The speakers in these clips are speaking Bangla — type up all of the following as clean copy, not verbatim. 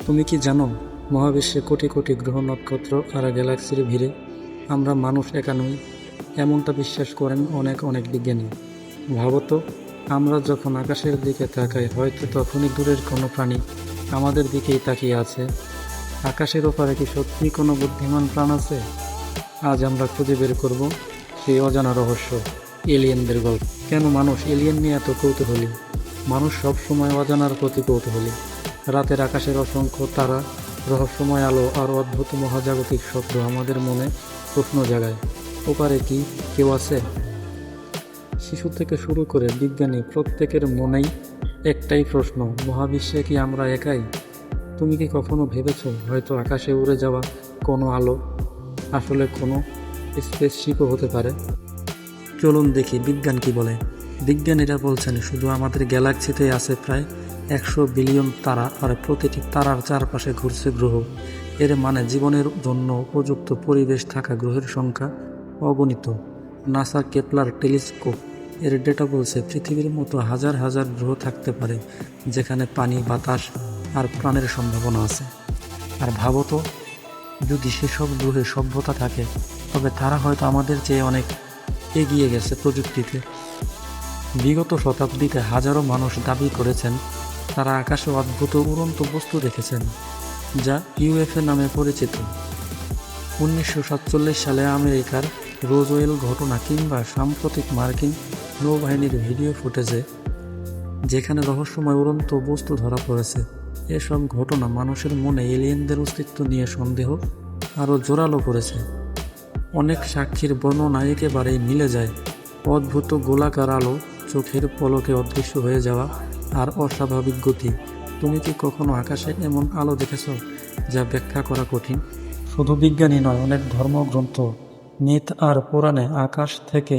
তুমি কি জানো, মহাবিশ্বে কোটি কোটি গ্রহ, নক্ষত্র আর গ্যালাক্সির ভিড়ে আমরা মানুষ একা নই, এমনটা বিশ্বাস করেন অনেক অনেক বিজ্ঞানী। ভাবত, আমরা যখন আকাশের দিকে তাকাই, হয়তো তখনই দূরের কোনো প্রাণী আমাদের দিকেই তাকিয়ে আছে। আকাশের ওপারে কি সত্যিই কোনো বুদ্ধিমান প্রাণ আছে? আজ আমরা খুঁজে বের করব সেই অজানা রহস্য, এলিয়েনদের গল্প। কেন মানুষ এলিয়েন নিয়ে এত কৌতূহলী? মানুষ সবসময় অজানার প্রতি কৌতূহলী। রাতের আকাশের অসংখ্য তারা, রহস্যময় আলো আর অদ্ভুত মহাজাগতিক শব্দ আমাদের মনে প্রশ্ন জাগায়। ওপারে কি কেউ আছে? শিশু থেকে শুরু করে বিজ্ঞানী প্রত্যেকের মনেই একটাই প্রশ্ন, মহাবিশ্বে কি আমরা একাই? তুমি কি কখনো ভেবেছো হয়তো আকাশে উড়ে যাওয়া কোনো আলো আসলে কোনো স্পেসশিপও হতে পারে? চলুন দেখি বিজ্ঞান কি বলে। বিজ্ঞানীরা বলছেন শুধু আমাদের গ্যালাক্সিতে আছে প্রায় 100 বিলিয়ন তারা, আর প্রতিটি তারার চারপাশে ঘুরছে গ্রহ। এর মানে জীবনের জন্য উপযুক্ত পরিবেশ থাকা গ্রহের সংখ্যা অগণিত। নাসার কেপলার টেলিস্কোপ এর ডেটা বলছে পৃথিবীর মতো হাজার হাজার গ্রহ থাকতে পারে, যেখানে পানি, বাতাস আর প্রাণের সম্ভাবনা আছে। আর ভাবতো, যদি সেসব গ্রহে সভ্যতা থাকে, তবে তারা হয়তো আমাদের চেয়ে অনেক এগিয়ে গেছে প্রযুক্তিতে। বিগত শতাব্দীতে হাজারো মানুষ দাবি করেছেন তারা আকাশে অদ্ভুত উড়ন্ত বস্তু দেখেছেন, যা ইউএফএ নামে পরিচিত। 1947 সালে আমেরিকার রোজওয়েল ঘটনা কিংবা সাম্প্রতিক মার্কিন নৌবাহিনীর ভিডিও ফুটেজে যেখানে রহস্যময় উড়ন্ত বস্তু ধরা পড়েছে, এসব ঘটনা মানুষের মনে এলিয়েনদের অস্তিত্ব নিয়ে সন্দেহ আরও জোরালো করেছে। অনেক সাক্ষীর বর্ণনা একেবারেই মিলে যায়। অদ্ভুত গোলাকার আলো, চোখের পলকে অদৃশ্য হয়ে যাওয়া আর অস্বাভাবিক গতি। তুমি কি কখনো আকাশে এমন আলো দেখেছ যা ব্যাখ্যা করা কঠিন? শুধু বিজ্ঞানী নয়, অনেক ধর্মগ্রন্থ, মিথ আর পুরাণে আকাশ থেকে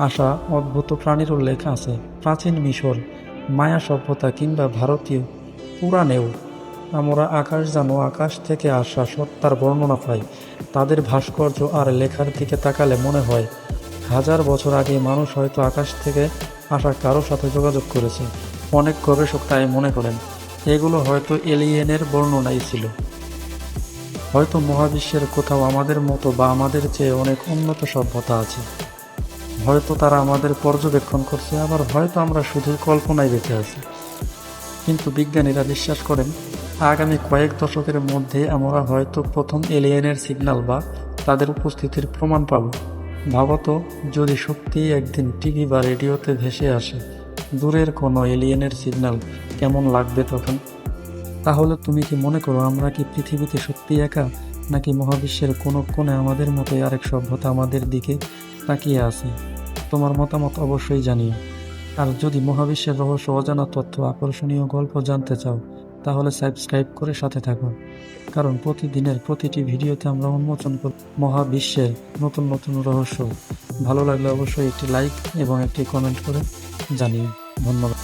আসা অদ্ভুত প্রাণীর উল্লেখ আছে। প্রাচীন মিশর, মায়া সভ্যতা কিংবা ভারতীয় পুরাণেও আমরা আকাশ থেকে আসা সত্তার বর্ণনা পাই। তাদের ভাস্কর্য আর লেখার দিকে তাকালে মনে হয় হাজার বছর আগে মানুষ হয়তো আকাশ থেকে আসা কারো সাথে যোগাযোগ করেছে। অনেক গবেষক তাই মনে করেন এগুলো হয়তো এলিয়েনের বর্ণনাই ছিল। হয়তো মহাবিশ্বের কোথাও আমাদের মতো বা আমাদের চেয়ে অনেক উন্নত সভ্যতা আছে। হয়তো তারা আমাদের পর্যবেক্ষণ করছে, আবার হয়তো আমরা শুধু কল্পনায় বেঁচে আছি। কিন্তু বিজ্ঞানীরা বিশ্বাস করেন আগামী কয়েক দশকের মধ্যে আমরা হয়তো প্রথম এলিয়েনের সিগন্যাল বা তাদের উপস্থিতির প্রমাণ পাব। ভাবতো, যদি সত্যিই একদিন টিভি বা রেডিওতে ভেসে আসে দূরের কোনো এলিয়েনের সিগন্যাল, কেমন লাগবে তখন? তাহলে তুমি কি মনে করো আমরা কি পৃথিবীতে সত্যিই একা, নাকি মহাবিশ্বের কোনো কোণে আমাদের মতোই আরেক সভ্যতা আমাদের দিকে তাকিয়ে আছে? তোমার মতামত অবশ্যই জানিও। আর যদি মহাবিশ্বের রহস্য, অজানা তথ্য, আকর্ষণীয় গল্প জানতে চাও, তাহলে সাবস্ক্রাইব করে সাথে থাকো। কারণ প্রতিদিনের প্রতিটি ভিডিওতে আমরা উন্মোচন করি মহাবিশ্বের নতুন নতুন রহস্য। ভালো লাগলে অবশ্যই একটি লাইক এবং একটি কমেন্ট করে জানিও। ধন্যবাদ।